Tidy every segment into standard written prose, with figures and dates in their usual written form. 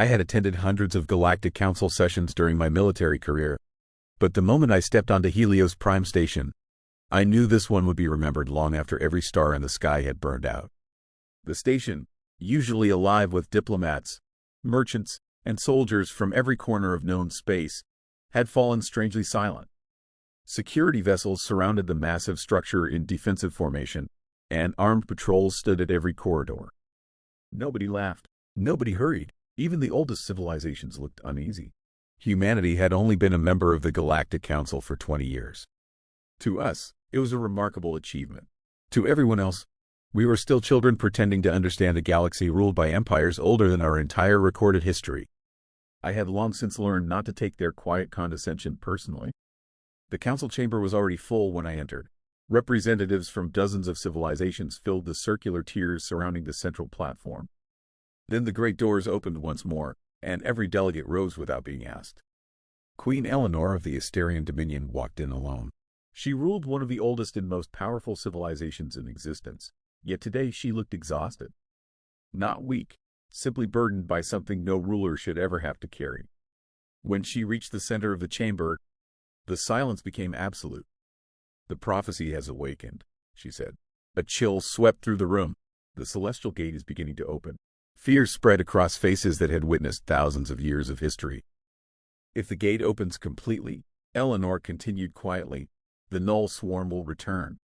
I had attended hundreds of Galactic Council sessions during my military career, but the moment I stepped onto Helios Prime Station, I knew this one would be remembered long after every star in the sky had burned out. The station, usually alive with diplomats, merchants, and soldiers from every corner of known space, had fallen strangely silent. Security vessels surrounded the massive structure in defensive formation, and armed patrols stood at every corridor. Nobody laughed. Nobody hurried. Even the oldest civilizations looked uneasy. Humanity had only been a member of the Galactic Council for 20 years. To us, it was a remarkable achievement. To everyone else, we were still children pretending to understand a galaxy ruled by empires older than our entire recorded history. I had long since learned not to take their quiet condescension personally. The council chamber was already full when I entered. Representatives from dozens of civilizations filled the circular tiers surrounding the central platform. Then the great doors opened once more, and every delegate rose without being asked. Queen Eleanor of the Asterian Dominion walked in alone. She ruled one of the oldest and most powerful civilizations in existence, yet today she looked exhausted. Not weak, simply burdened by something no ruler should ever have to carry. When she reached the center of the chamber, the silence became absolute. "The prophecy has awakened," she said. A chill swept through the room. The celestial gate is beginning to open. Fear spread across faces that had witnessed thousands of years of history. "If the gate opens completely," Eleanor continued quietly, "the Null Swarm will return.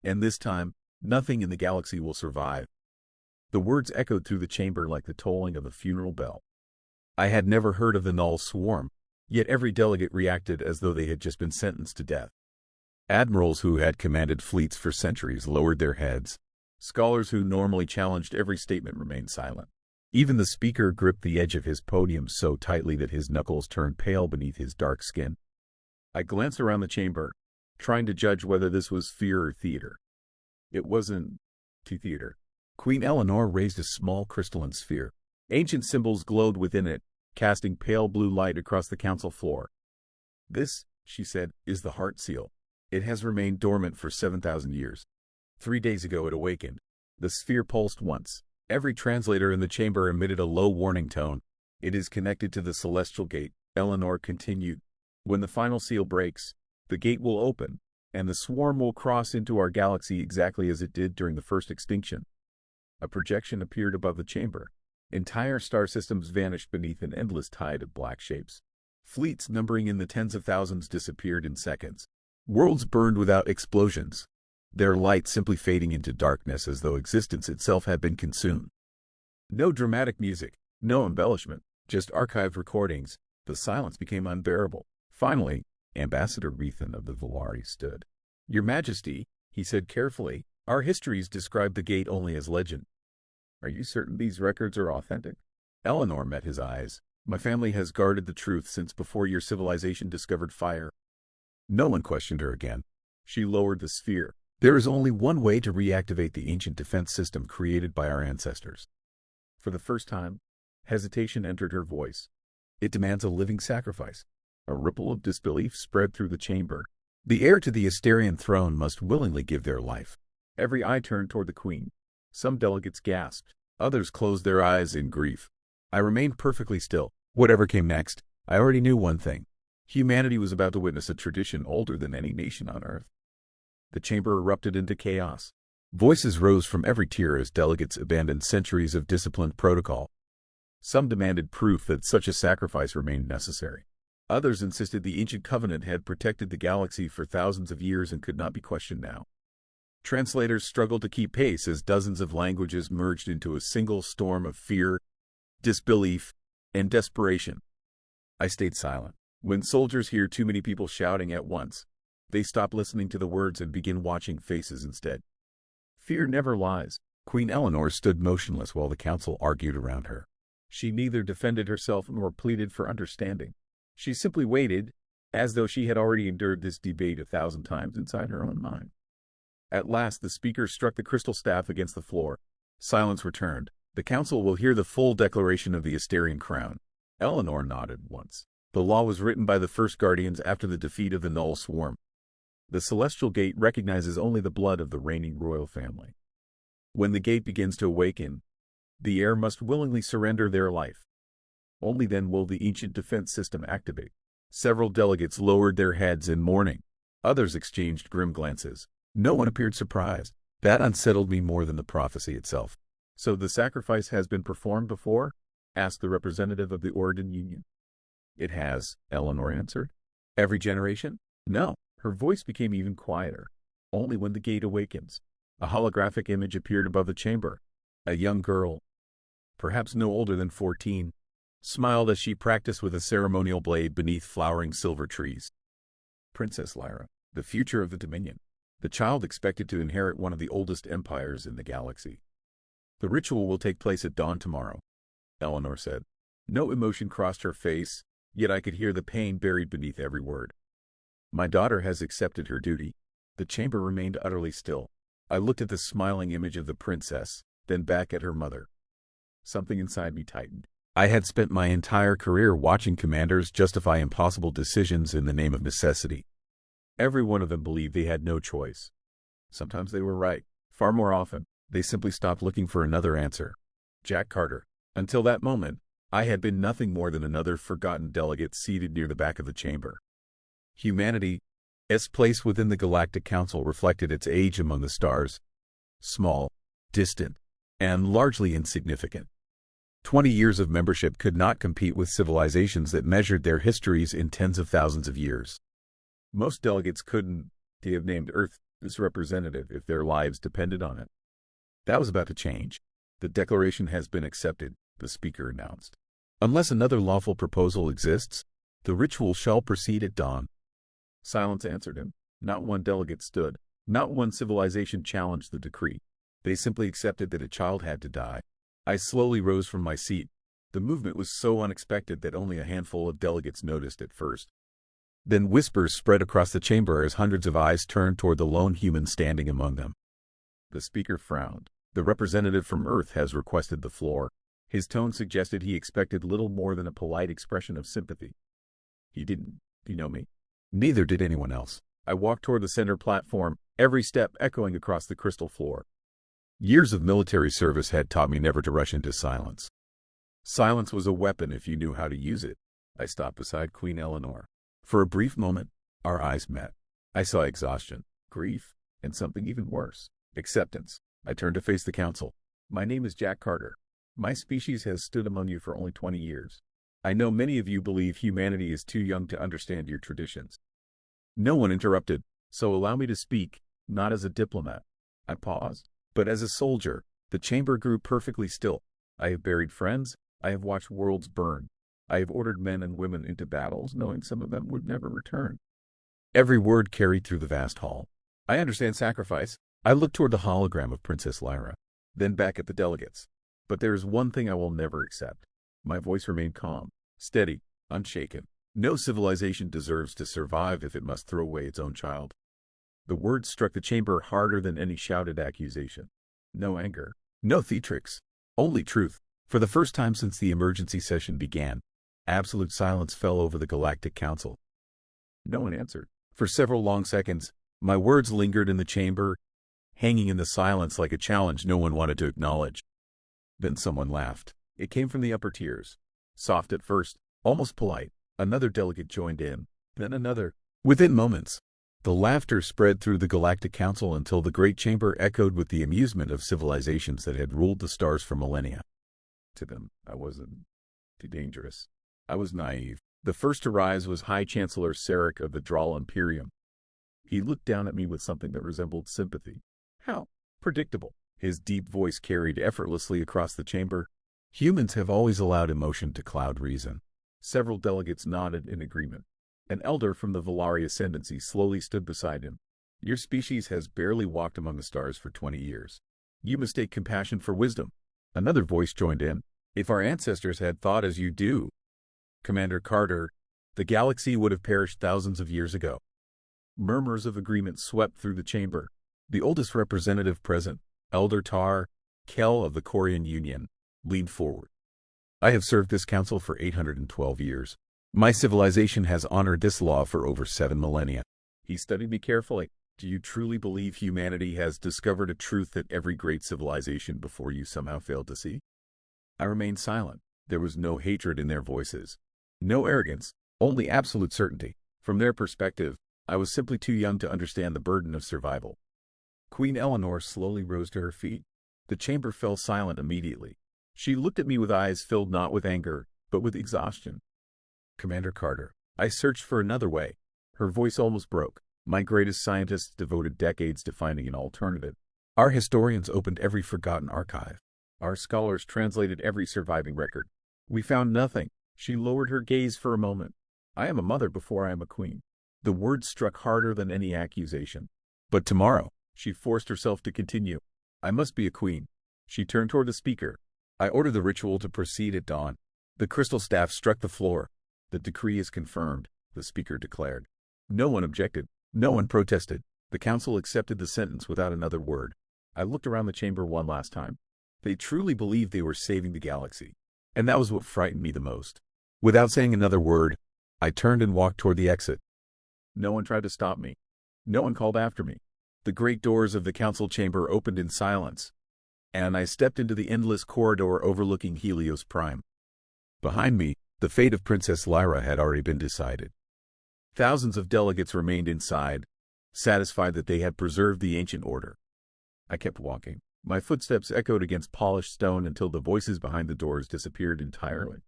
And this time, nothing in the galaxy will survive." The words echoed through the chamber like the tolling of a funeral bell. I had never heard of the Null Swarm, yet every delegate reacted as though they had just been sentenced to death. Admirals who had commanded fleets for centuries lowered their heads. Scholars who normally challenged every statement remained silent. Even the speaker gripped the edge of his podium so tightly that his knuckles turned pale beneath his dark skin. I glanced around the chamber, trying to judge whether this was fear or theater. It wasn't theater. Queen Eleanor raised a small crystalline sphere. Ancient symbols glowed within it, casting pale blue light across the council floor. "This," she said, "is the Heart Seal. It has remained dormant for 7,000 years. 3 days ago it awakened." The sphere pulsed once. Every translator in the chamber emitted a low warning tone. "It is connected to the celestial gate," Eleanor continued. "When the final seal breaks, the gate will open, and the swarm will cross into our galaxy exactly as it did during the first extinction." A projection appeared above the chamber. Entire star systems vanished beneath an endless tide of black shapes. Fleets numbering in the tens of thousands disappeared in seconds. Worlds burned without explosions, their light simply fading into darkness as though existence itself had been consumed. No dramatic music, no embellishment, just archived recordings. The silence became unbearable. Finally, Ambassador Rethan of the Valari stood. "Your Majesty," he said carefully, "our histories describe the gate only as legend. Are you certain these records are authentic?" Eleanor met his eyes. "My family has guarded the truth since before your civilization discovered fire." No one questioned her again. She lowered the sphere. "There is only one way to reactivate the ancient defense system created by our ancestors." For the first time, hesitation entered her voice. "It demands a living sacrifice." A ripple of disbelief spread through the chamber. The heir to the Asterian throne must willingly give their life. Every eye turned toward the queen. Some delegates gasped. Others closed their eyes in grief. I remained perfectly still. Whatever came next, I already knew one thing. Humanity was about to witness a tradition older than any nation on Earth. The chamber erupted into chaos. Voices rose from every tier as delegates abandoned centuries of disciplined protocol. Some demanded proof that such a sacrifice remained necessary. Others insisted the ancient covenant had protected the galaxy for thousands of years and could not be questioned now. Translators struggled to keep pace as dozens of languages merged into a single storm of fear, disbelief, and desperation. I stayed silent. When soldiers hear too many people shouting at once, they stop listening to the words and begin watching faces instead. Fear never lies. Queen Eleanor stood motionless while the council argued around her. She neither defended herself nor pleaded for understanding. She simply waited, as though she had already endured this debate 1,000 times inside her own mind. At last the speaker struck the crystal staff against the floor. Silence returned. "The council will hear the full declaration of the Asterian crown." Eleanor nodded once. "The law was written by the first guardians after the defeat of the Null Swarm. The celestial gate recognizes only the blood of the reigning royal family. When the gate begins to awaken, the heir must willingly surrender their life. Only then will the ancient defense system activate. Several delegates lowered their heads in mourning. Others exchanged grim glances. No one appeared surprised. That unsettled me more than the prophecy itself. "So the sacrifice has been performed before?" asked the representative of the Oregon Union. "It has," Eleanor answered. "Every generation?" "No." Her voice became even quieter. "Only when the gate awakens." A holographic image appeared above the chamber. A young girl, perhaps no older than 14, smiled as she practiced with a ceremonial blade beneath flowering silver trees. Princess Lyra, the future of the Dominion. The child expected to inherit one of the oldest empires in the galaxy. "The ritual will take place at dawn tomorrow," Eleanor said. No emotion crossed her face, yet I could hear the pain buried beneath every word. "My daughter has accepted her duty." The chamber remained utterly still. I looked at the smiling image of the princess, then back at her mother. Something inside me tightened. I had spent my entire career watching commanders justify impossible decisions in the name of necessity. Every one of them believed they had no choice. Sometimes they were right. Far more often, they simply stopped looking for another answer. Jack Carter. Until that moment, I had been nothing more than another forgotten delegate seated near the back of the chamber. Humanity's place within the Galactic Council reflected its age among the stars. Small, distant, and largely insignificant. 20 years of membership could not compete with civilizations that measured their histories in tens of thousands of years. Most delegates couldn't have named Earth as representative if their lives depended on it. That was about to change. "The declaration has been accepted," the speaker announced. "Unless another lawful proposal exists, the ritual shall proceed at dawn." Silence answered him. Not one delegate stood. Not one civilization challenged the decree. They simply accepted that a child had to die. I slowly rose from my seat. The movement was so unexpected that only a handful of delegates noticed at first. Then whispers spread across the chamber as hundreds of eyes turned toward the lone human standing among them. The speaker frowned. "The representative from Earth has requested the floor." His tone suggested he expected little more than a polite expression of sympathy. He didn't, know me. Neither did anyone else. I walked toward the center platform, every step echoing across the crystal floor. Years of military service had taught me never to rush into silence. Silence was a weapon if you knew how to use it. I stopped beside Queen Eleanor. For a brief moment, our eyes met. I saw exhaustion, grief, and something even worse, acceptance. I turned to face the council. "My name is Jack Carter. My species has stood among you for only 20 years. I know many of you believe humanity is too young to understand your traditions." No one interrupted, so allow me to speak, not as a diplomat. I paused, but as a soldier. The chamber grew perfectly still. I have buried friends. I have watched worlds burn. I have ordered men and women into battles, knowing some of them would never return. Every word carried through the vast hall. I understand sacrifice. I looked toward the hologram of Princess Lyra, then back at the delegates. But there is one thing I will never accept. My voice remained calm, steady, unshaken. No civilization deserves to survive if it must throw away its own child. The words struck the chamber harder than any shouted accusation. No anger, no theatrics, only truth. For the first time since the emergency session began, absolute silence fell over the Galactic Council. No one answered. For several long seconds, my words lingered in the chamber, hanging in the silence like a challenge no one wanted to acknowledge. Then someone laughed. It came from the upper tiers. Soft at first, almost polite. Another delegate joined in, then another. Within moments, the laughter spread through the Galactic Council until the great chamber echoed with the amusement of civilizations that had ruled the stars for millennia. To them, I wasn't too dangerous. I was naive. The first to rise was High Chancellor Sarek of the Dral Imperium. He looked down at me with something that resembled sympathy. How predictable. His deep voice carried effortlessly across the chamber. Humans have always allowed emotion to cloud reason. Several delegates nodded in agreement. An elder from the Valari Ascendancy slowly stood beside him. Your species has barely walked among the stars for 20 years. You mistake compassion for wisdom. Another voice joined in. If our ancestors had thought as you do, Commander Carter, the galaxy would have perished thousands of years ago. Murmurs of agreement swept through the chamber. The oldest representative present, Elder Tar Kell of the Korean Union, leaned forward. I have served this council for 812 years. My civilization has honored this law for over 7 millennia. He studied me carefully. Do you truly believe humanity has discovered a truth that every great civilization before you somehow failed to see? I remained silent. There was no hatred in their voices. No arrogance, only absolute certainty. From their perspective, I was simply too young to understand the burden of survival. Queen Eleanor slowly rose to her feet. The chamber fell silent immediately. She looked at me with eyes filled not with anger, but with exhaustion. Commander Carter, I searched for another way. Her voice almost broke. My greatest scientists devoted decades to finding an alternative. Our historians opened every forgotten archive. Our scholars translated every surviving record. We found nothing. She lowered her gaze for a moment. I am a mother before I am a queen. The words struck harder than any accusation. But tomorrow, she forced herself to continue. I must be a queen. She turned toward the speaker. I order the ritual to proceed at dawn. The crystal staff struck the floor. The decree is confirmed, the speaker declared. No one objected. No one protested. The council accepted the sentence without another word. I looked around the chamber one last time. They truly believed they were saving the galaxy. And that was what frightened me the most. Without saying another word, I turned and walked toward the exit. No one tried to stop me. No one called after me. The great doors of the council chamber opened in silence, and I stepped into the endless corridor overlooking Helios Prime. Behind me, the fate of Princess Lyra had already been decided. Thousands of delegates remained inside, satisfied that they had preserved the ancient order. I kept walking. My footsteps echoed against polished stone until the voices behind the doors disappeared entirely.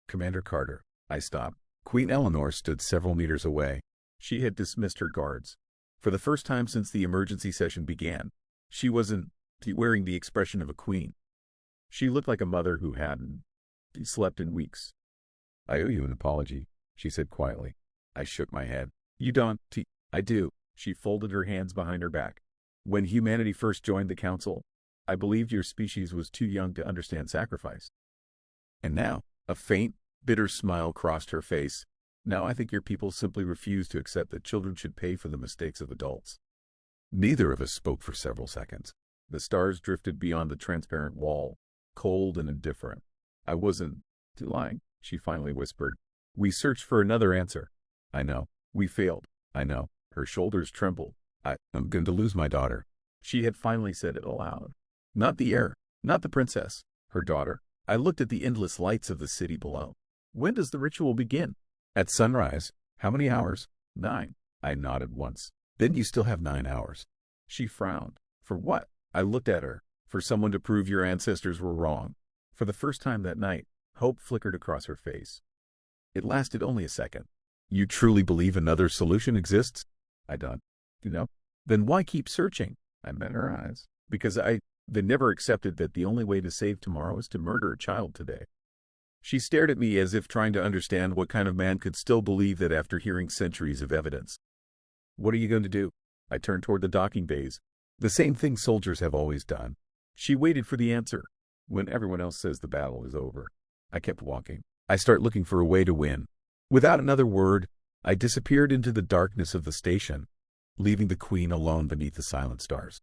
Commander Carter, I stopped. Queen Eleanor stood several meters away. She had dismissed her guards. For the first time since the emergency session began, she wasn't wearing the expression of a queen. She looked like a mother who hadn't slept in weeks. I owe you an apology, she said quietly. I shook my head. You don't. I do. She folded her hands behind her back. When humanity first joined the council, I believed your species was too young to understand sacrifice. And now, a faint, bitter smile crossed her face. Now I think your people simply refuse to accept that children should pay for the mistakes of adults. Neither of us spoke for several seconds. The stars drifted beyond the transparent wall, cold and indifferent. I wasn't lying, she finally whispered. We searched for another answer. I know. We failed. I know. Her shoulders trembled. I'm going to lose my daughter. She had finally said it aloud. Not the heir, not the princess, her daughter. I looked at the endless lights of the city below. When does the ritual begin? At sunrise. How many hours? 9. I nodded once. Then you still have 9 hours. She frowned. For what? I looked at her. For someone to prove your ancestors were wrong. For the first time that night, hope flickered across her face. It lasted only a second. You truly believe another solution exists? I don't. No. Then why keep searching? I met her eyes. Because they never accepted that the only way to save tomorrow is to murder a child today. She stared at me as if trying to understand what kind of man could still believe that after hearing centuries of evidence. What are you going to do? I turned toward the docking bays. The same thing soldiers have always done. She waited for the answer. When everyone else says the battle is over. I kept walking. I start looking for a way to win. Without another word, I disappeared into the darkness of the station, leaving the Queen alone beneath the silent stars.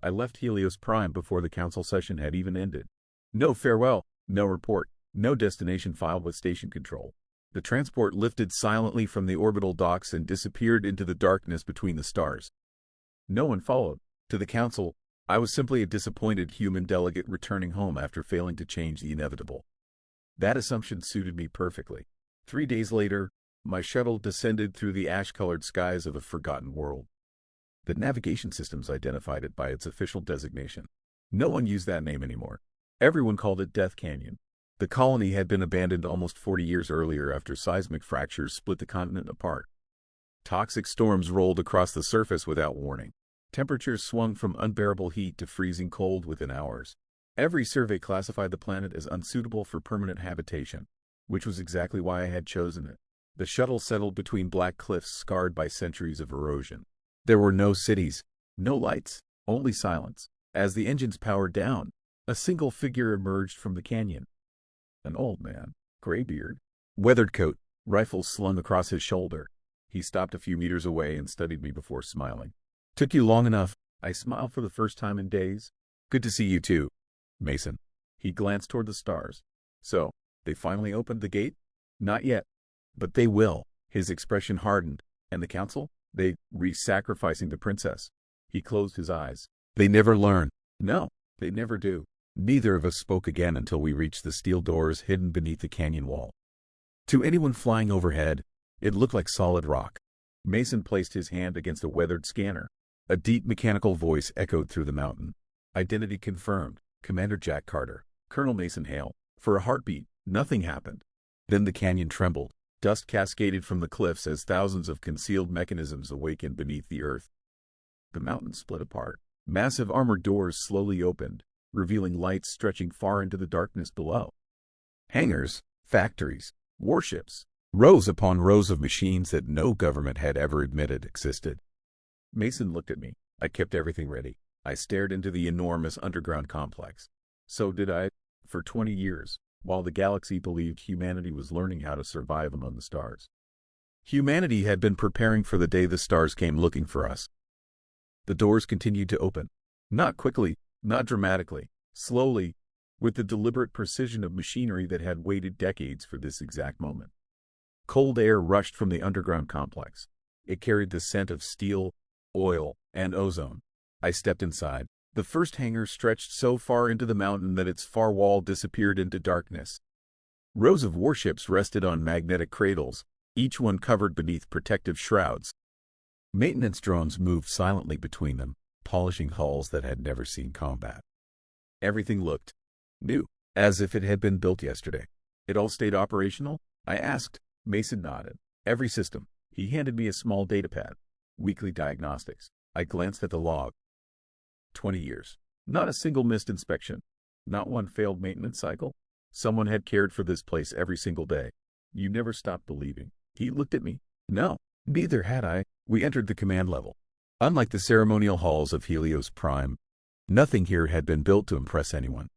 I left Helios Prime before the council session had even ended. No farewell, no report, no destination filed with station control. The transport lifted silently from the orbital docks and disappeared into the darkness between the stars. No one followed. To the council, I was simply a disappointed human delegate returning home after failing to change the inevitable. That assumption suited me perfectly. 3 days later, my shuttle descended through the ash-colored skies of a forgotten world. The navigation systems identified it by its official designation. No one used that name anymore. Everyone called it Death Canyon. The colony had been abandoned almost 40 years earlier after seismic fractures split the continent apart. Toxic storms rolled across the surface without warning. Temperatures swung from unbearable heat to freezing cold within hours. Every survey classified the planet as unsuitable for permanent habitation, which was exactly why I had chosen it. The shuttle settled between black cliffs scarred by centuries of erosion. There were no cities, no lights, only silence. As the engines powered down, a single figure emerged from the canyon. An old man, gray beard, weathered coat, rifle slung across his shoulder. He stopped a few meters away and studied me before smiling. Took you long enough. I smiled for the first time in days. Good to see you too, Mason. He glanced toward the stars. So, they finally opened the gate? Not yet. But they will. His expression hardened. And the council? They re-sacrificing the princess. He closed his eyes. They never learn. No, they never do. Neither of us spoke again until we reached the steel doors hidden beneath the canyon wall. To anyone flying overhead, it looked like solid rock. Mason placed his hand against a weathered scanner. A deep mechanical voice echoed through the mountain. Identity confirmed. Commander Jack Carter. Colonel Mason Hale. For a heartbeat, nothing happened. Then the canyon trembled. Dust cascaded from the cliffs as thousands of concealed mechanisms awakened beneath the earth. The mountain split apart. Massive armored doors slowly opened, revealing lights stretching far into the darkness below. Hangars, factories, warships, rows upon rows of machines that no government had ever admitted existed. Mason looked at me. I kept everything ready. I stared into the enormous underground complex. So did I. For 20 years, while the galaxy believed humanity was learning how to survive among the stars. Humanity had been preparing for the day the stars came looking for us. The doors continued to open. Not quickly, not dramatically, slowly, with the deliberate precision of machinery that had waited decades for this exact moment. Cold air rushed from the underground complex. It carried the scent of steel, oil, and ozone. I stepped inside. The first hangar stretched so far into the mountain that its far wall disappeared into darkness. Rows of warships rested on magnetic cradles, each one covered beneath protective shrouds. Maintenance drones moved silently between them, polishing hulls that had never seen combat. Everything looked new, as if it had been built yesterday. It all stayed operational? I asked. Mason nodded. Every system. He handed me a small datapad. Weekly diagnostics. I glanced at the log. 20 years. Not a single missed inspection. Not one failed maintenance cycle. Someone had cared for this place every single day. You never stopped believing. He looked at me. No, neither had I. We entered the command level. Unlike the ceremonial halls of Helios Prime, nothing here had been built to impress anyone.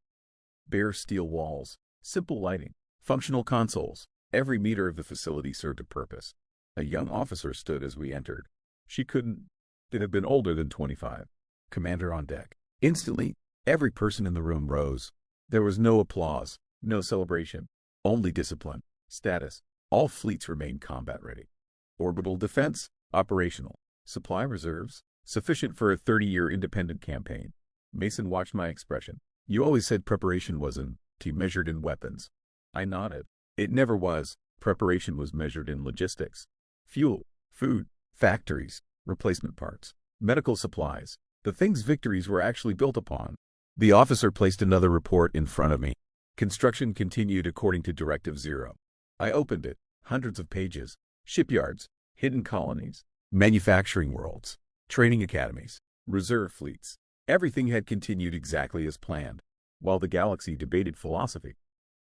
Bare steel walls, simple lighting, functional consoles. Every meter of the facility served a purpose. A young officer stood as we entered. She couldn't have been older than 25. Commander on deck. Instantly, every person in the room rose. There was no applause, no celebration, only discipline, status. All fleets remained combat ready. Orbital defense, operational. Supply reserves, sufficient for a 30-year independent campaign. Mason watched my expression. You always said preparation wasn't measured in weapons. I nodded. It never was. Preparation was measured in logistics. Fuel, food, factories, replacement parts, medical supplies. The things victories were actually built upon. The officer placed another report in front of me. Construction continued according to Directive Zero. I opened it. Hundreds of pages. Shipyards, hidden colonies, manufacturing worlds, training academies, reserve fleets. Everything had continued exactly as planned. While the galaxy debated philosophy,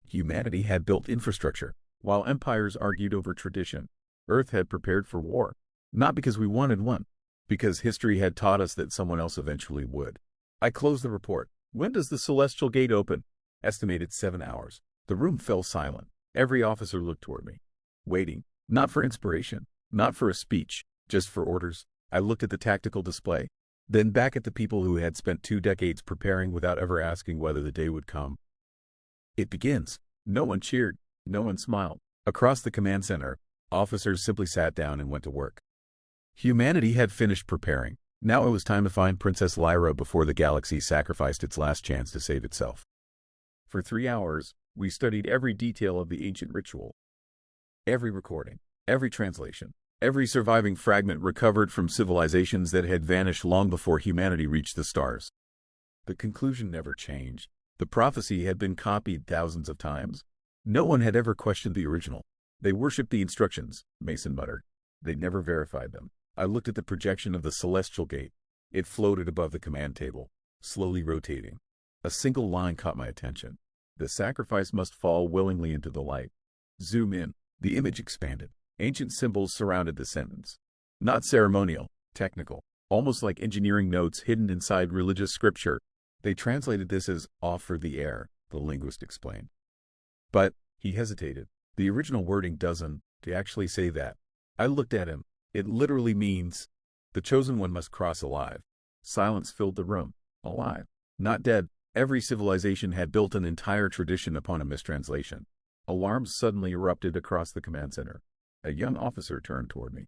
humanity had built infrastructure. While empires argued over tradition, Earth had prepared for war. Not because we wanted one, because history had taught us that someone else eventually would. I closed the report. When does the celestial gate open? Estimated 7 hours. The room fell silent. Every officer looked toward me, waiting, not for inspiration, not for a speech, just for orders. I looked at the tactical display, then back at the people who had spent 2 decades preparing without ever asking whether the day would come. It begins. No one cheered. No one smiled. Across the command center, officers simply sat down and went to work. Humanity had finished preparing. Now it was time to find Princess Lyra before the galaxy sacrificed its last chance to save itself. For 3 hours, we studied every detail of the ancient ritual. Every recording, every translation, every surviving fragment recovered from civilizations that had vanished long before humanity reached the stars. The conclusion never changed. The prophecy had been copied thousands of times. No one had ever questioned the original. They worshipped the instructions, Mason muttered. They never verified them. I looked at the projection of the celestial gate. It floated above the command table, slowly rotating. A single line caught my attention. The sacrifice must fall willingly into the light. Zoom in. The image expanded. Ancient symbols surrounded the sentence. Not ceremonial, technical, almost like engineering notes hidden inside religious scripture. They translated this as offer the air, the linguist explained. But, he hesitated. The original wording doesn't actually say that. I looked at him. It literally means, the chosen one must cross alive. Silence filled the room. Alive. Not dead. Every civilization had built an entire tradition upon a mistranslation. Alarms suddenly erupted across the command center. A young officer turned toward me.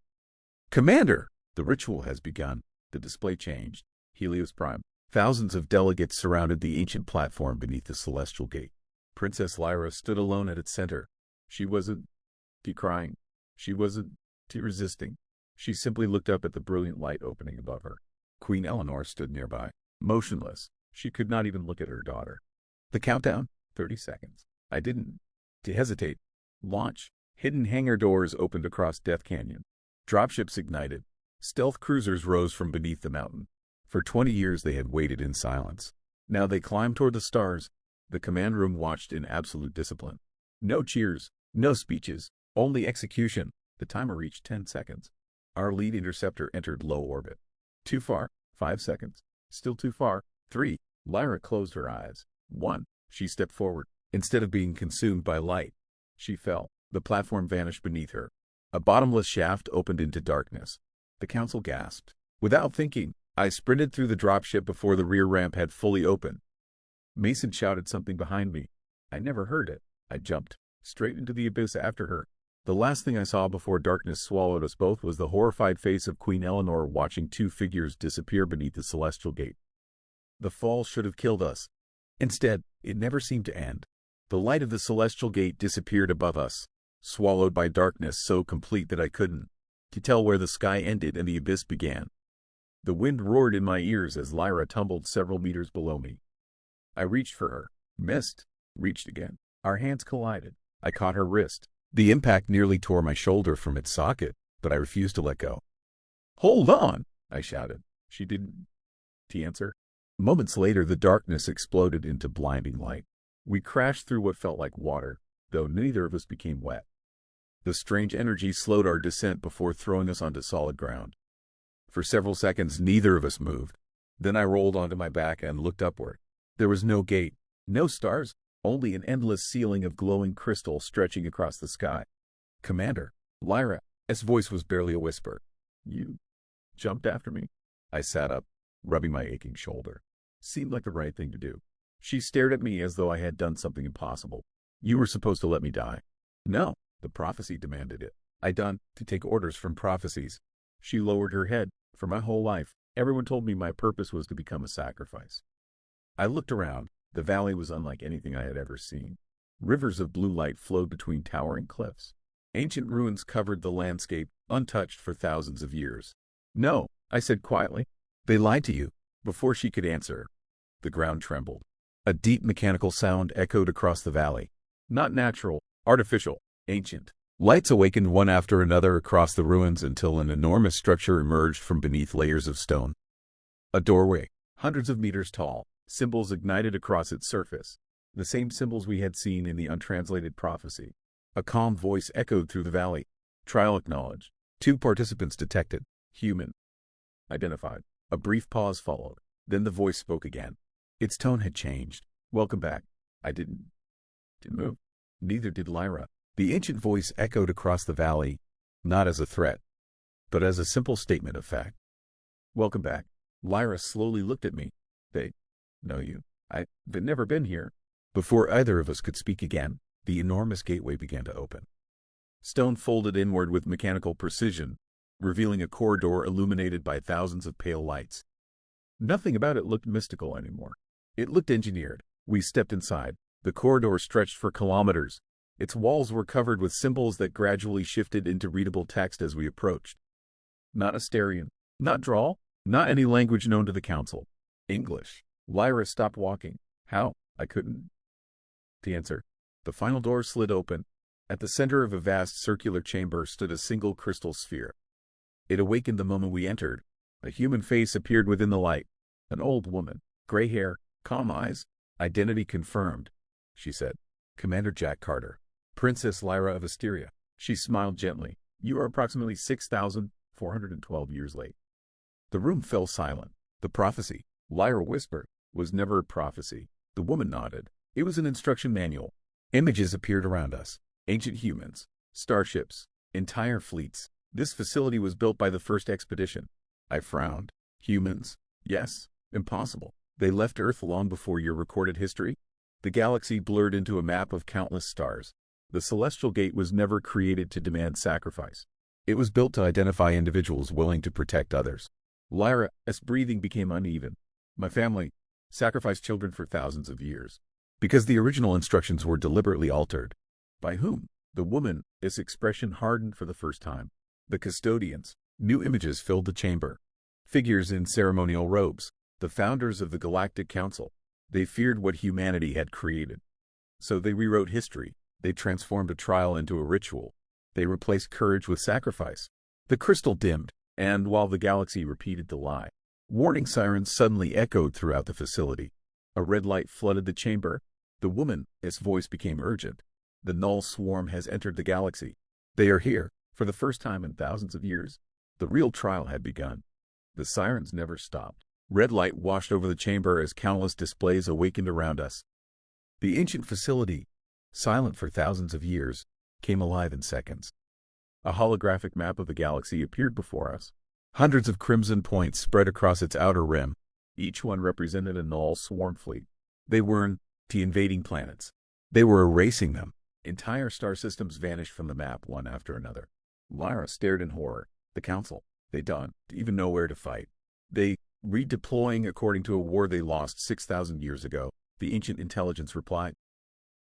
Commander! The ritual has begun. The display changed. Helios Prime. Thousands of delegates surrounded the ancient platform beneath the celestial gate. Princess Lyra stood alone at its center. She wasn't decrying. She wasn't resisting. She simply looked up at the brilliant light opening above her. Queen Eleanor stood nearby, motionless. She could not even look at her daughter. The countdown? 30 seconds. I didn't hesitate. Launch. Hidden hangar doors opened across Death Canyon. Dropships ignited. Stealth cruisers rose from beneath the mountain. For 20 years they had waited in silence. Now they climbed toward the stars. The command room watched in absolute discipline. No cheers, no speeches, only execution. The timer reached 10 seconds. Our lead interceptor entered low orbit. Too far. 5 seconds. Still too far. 3. Lyra closed her eyes. 1. She stepped forward. Instead of being consumed by light, she fell. The platform vanished beneath her. A bottomless shaft opened into darkness. The council gasped. Without thinking, I sprinted through the dropship before the rear ramp had fully opened. Mason shouted something behind me. I never heard it. I jumped straight into the abyss after her. The last thing I saw before darkness swallowed us both was the horrified face of Queen Eleanor watching two figures disappear beneath the celestial gate. The fall should have killed us. Instead, it never seemed to end. The light of the celestial gate disappeared above us, swallowed by darkness so complete that I couldn't tell where the sky ended and the abyss began. The wind roared in my ears as Lyra tumbled several meters below me. I reached for her, missed, reached again. Our hands collided. I caught her wrist. The impact nearly tore my shoulder from its socket, but I refused to let go. "Hold on!" I shouted. She didn't answer. Moments later, the darkness exploded into blinding light. We crashed through what felt like water, though neither of us became wet. The strange energy slowed our descent before throwing us onto solid ground. For several seconds, neither of us moved. Then I rolled onto my back and looked upward. There was no gate, no stars, only an endless ceiling of glowing crystal stretching across the sky. "Commander, Lyra's voice was barely a whisper. You jumped after me?" I sat up, rubbing my aching shoulder. Seemed like the right thing to do. She stared at me as though I had done something impossible. "You were supposed to let me die." "No, the prophecy demanded it. I done to take orders from prophecies." She lowered her head. "For my whole life, everyone told me my purpose was to become a sacrifice." I looked around. The valley was unlike anything I had ever seen. Rivers of blue light flowed between towering cliffs. Ancient ruins covered the landscape, untouched for thousands of years. "No," I said quietly. "They lied to you." Before she could answer, the ground trembled. A deep mechanical sound echoed across the valley. Not natural, artificial, ancient. Lights awakened one after another across the ruins until an enormous structure emerged from beneath layers of stone. A doorway, hundreds of meters tall, symbols ignited across its surface. The same symbols we had seen in the untranslated prophecy. A calm voice echoed through the valley. "Trial acknowledged. 2 participants detected. Human. Identified." A brief pause followed. Then the voice spoke again. Its tone had changed. "Welcome back." I didn't move. Neither did Lyra. The ancient voice echoed across the valley, not as a threat, but as a simple statement of fact. "Welcome back." Lyra slowly looked at me. "They know you." I've never been here." Before either of us could speak again, the enormous gateway began to open. Stone folded inward with mechanical precision, revealing a corridor illuminated by thousands of pale lights. Nothing about it looked mystical anymore. It looked engineered. We stepped inside. The corridor stretched for kilometers. Its walls were covered with symbols that gradually shifted into readable text as we approached. Not Asterian, not Drawl, not any language known to the Council. English. Lyra stopped walking. "How?" I couldn't answer. The final door slid open. At the center of a vast circular chamber stood a single crystal sphere. It awakened the moment we entered. A human face appeared within the light. An old woman. Gray hair, calm eyes. "Identity confirmed," she said. "Commander Jack Carter. Princess Lyra of Asteria." She smiled gently. "You are approximately 6,412 years late." The room fell silent. "The prophecy," Lyra whispered, "was never a prophecy." The woman nodded. "It was an instruction manual." Images appeared around us. Ancient humans, starships, entire fleets. This facility was built by the first expedition. I frowned. "Humans? Yes. Impossible. They left Earth long before your recorded history." The galaxy blurred into a map of countless stars. The celestial gate was never created to demand sacrifice. It was built to identify individuals willing to protect others. Lyra's breathing became uneven. My family sacrificed children for thousands of years because the original instructions were deliberately altered. By whom? The woman, its expression hardened for the first time. The custodians. New images filled the chamber. Figures in ceremonial robes. The founders of the Galactic Council. They feared what humanity had created. So they rewrote history. They transformed a trial into a ritual. They replaced courage with sacrifice. The crystal dimmed, and while the galaxy repeated the lie, warning sirens suddenly echoed throughout the facility. A red light flooded the chamber. The woman, its voice became urgent. The Null Swarm has entered the galaxy. They are here, for the first time in thousands of years. The real trial had begun. The sirens never stopped. Red light washed over the chamber as countless displays awakened around us. The ancient facility, silent for thousands of years, came alive in seconds. A holographic map of the galaxy appeared before us. Hundreds of crimson points spread across its outer rim. Each one represented a Null Swarm fleet. They weren't the invading planets. They were erasing them. Entire star systems vanished from the map one after another. Lyra stared in horror. The Council. They don't even know where to fight. They redeploying according to a war they lost 6,000 years ago, the ancient intelligence replied.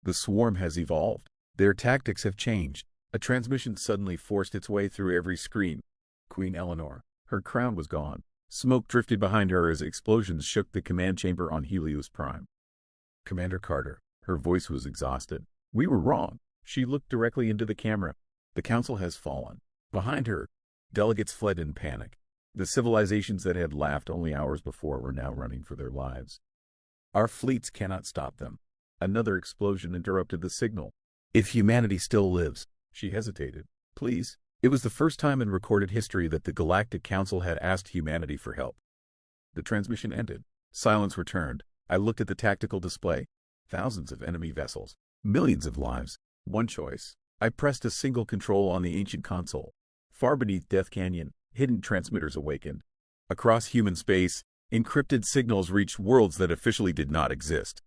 The swarm has evolved. Their tactics have changed. A transmission suddenly forced its way through every screen. Queen Eleanor. Her crown was gone. Smoke drifted behind her as explosions shook the command chamber on Helios Prime. Commander Carter. Her voice was exhausted. We were wrong. She looked directly into the camera. The Council has fallen. Behind her, delegates fled in panic. The civilizations that had laughed only hours before were now running for their lives. Our fleets cannot stop them. Another explosion interrupted the signal. If humanity still lives, she hesitated. Please. It was the first time in recorded history that the Galactic Council had asked humanity for help. The transmission ended. Silence returned. I looked at the tactical display. Thousands of enemy vessels. Millions of lives. One choice. I pressed a single control on the ancient console. Far beneath Death Canyon, hidden transmitters awakened. Across human space, encrypted signals reached worlds that officially did not exist.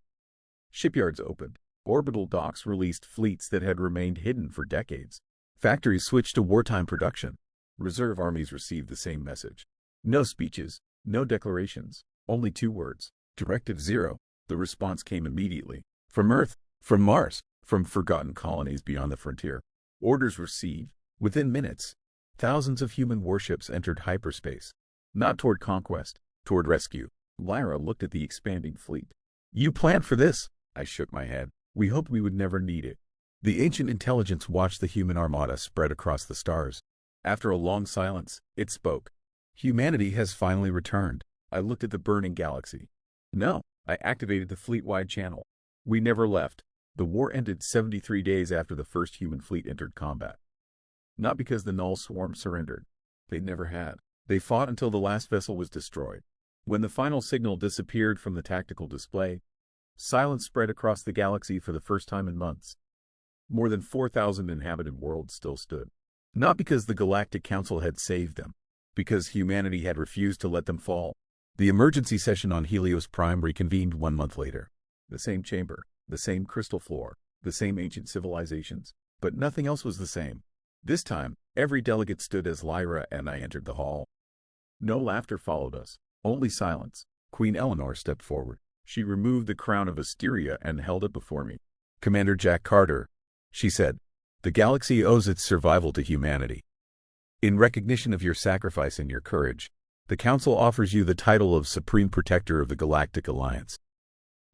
Shipyards opened. Orbital docks released fleets that had remained hidden for decades. Factories switched to wartime production. Reserve armies received the same message. No speeches, no declarations, only 2 words. Directive Zero. The response came immediately. From Earth, from Mars, from forgotten colonies beyond the frontier. Orders received. Within minutes, thousands of human warships entered hyperspace. Not toward conquest, toward rescue. Lyra looked at the expanding fleet. You planned for this? I shook my head. We hoped we would never need it. The ancient intelligence watched the human armada spread across the stars. After a long silence, it spoke. Humanity has finally returned. I looked at the burning galaxy. No, I activated the fleet-wide channel. We never left. The war ended 73 days after the first human fleet entered combat. Not because the Null Swarm surrendered. They never had. They fought until the last vessel was destroyed. When the final signal disappeared from the tactical display, silence spread across the galaxy for the first time in months. More than 4,000 inhabited worlds still stood. Not because the Galactic Council had saved them, because humanity had refused to let them fall. The emergency session on Helios Prime reconvened 1 month later. The same chamber, the same crystal floor, the same ancient civilizations, but nothing else was the same. This time, every delegate stood as Lyra and I entered the hall. No laughter followed us, only silence. Queen Eleanor stepped forward. She removed the crown of Asteria and held it before me. Commander Jack Carter, she said, the galaxy owes its survival to humanity. In recognition of your sacrifice and your courage, the Council offers you the title of Supreme Protector of the Galactic Alliance.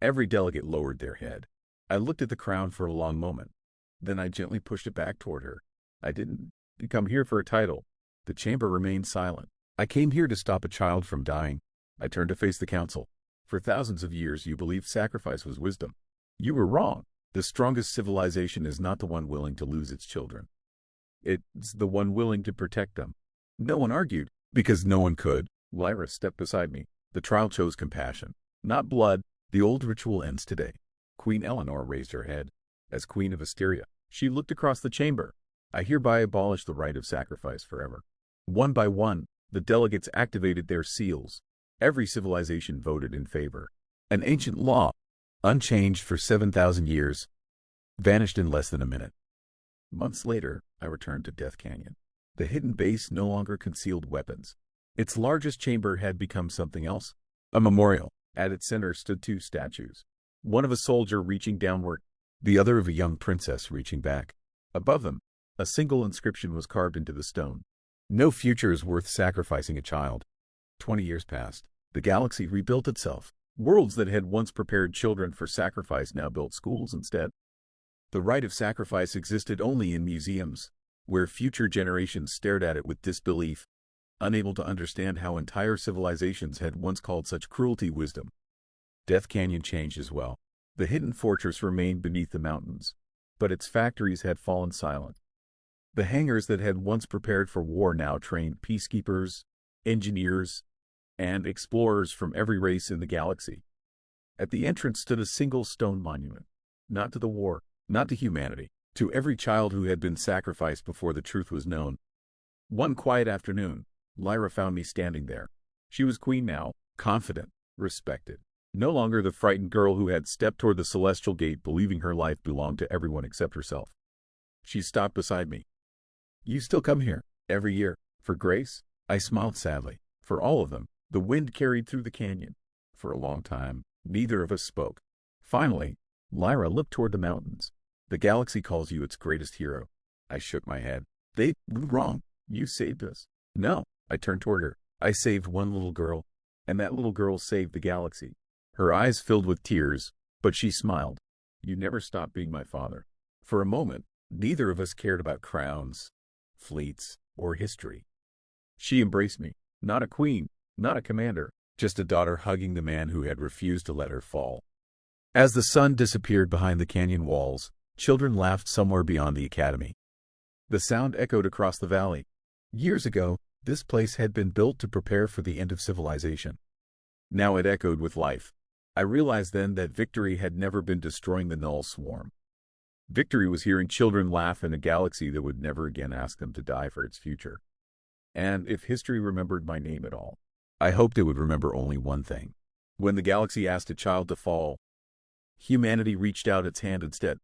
Every delegate lowered their head. I looked at the crown for a long moment. Then I gently pushed it back toward her. I didn't come here for a title. The chamber remained silent. I came here to stop a child from dying. I turned to face the Council. For thousands of years you believed sacrifice was wisdom. You were wrong. The strongest civilization is not the one willing to lose its children. It's the one willing to protect them. No one argued, because no one could. Lyra stepped beside me. The trial chose compassion, not blood. The old ritual ends today. Queen Eleanor raised her head. As Queen of Asteria, she looked across the chamber. I hereby abolish the Rite of Sacrifice forever. One by one, the delegates activated their seals. Every civilization voted in favor. An ancient law, unchanged for 7,000 years, vanished in less than a minute. Months later, I returned to Death Canyon. The hidden base no longer concealed weapons. Its largest chamber had become something else, a memorial. At its center stood two statues. One of a soldier reaching downward, the other of a young princess reaching back. Above them, a single inscription was carved into the stone. No future is worth sacrificing a child. 20 years passed. The galaxy rebuilt itself. Worlds that had once prepared children for sacrifice now built schools instead. The Rite of Sacrifice existed only in museums, where future generations stared at it with disbelief, unable to understand how entire civilizations had once called such cruelty wisdom. Death Canyon changed as well. The hidden fortress remained beneath the mountains, but its factories had fallen silent. The hangars that had once prepared for war now trained peacekeepers, engineers, and explorers from every race in the galaxy. At the entrance stood a single stone monument, not to the war, not to humanity, to every child who had been sacrificed before the truth was known. One quiet afternoon, Lyra found me standing there. She was queen now, confident, respected. No longer the frightened girl who had stepped toward the celestial gate believing her life belonged to everyone except herself. She stopped beside me. "You still come here, every year, for grace?" I smiled sadly. For all of them, the wind carried through the canyon. For a long time, neither of us spoke. Finally, Lyra looked toward the mountains. "The galaxy calls you its greatest hero." I shook my head. "They were wrong. You saved us." "No." I turned toward her. "I saved one little girl, and that little girl saved the galaxy." Her eyes filled with tears, but she smiled. "You never stopped being my father." For a moment, neither of us cared about crowns, fleets, or history. She embraced me. Not a queen, not a commander, just a daughter hugging the man who had refused to let her fall. As the sun disappeared behind the canyon walls, children laughed somewhere beyond the academy. The sound echoed across the valley. Years ago, this place had been built to prepare for the end of civilization. Now it echoed with life. I realized then that victory had never been destroying the Null Swarm. Victory was hearing children laugh in a galaxy that would never again ask them to die for its future. And if history remembered my name at all, I hoped it would remember only one thing. When the galaxy asked a child to fall, humanity reached out its hand instead.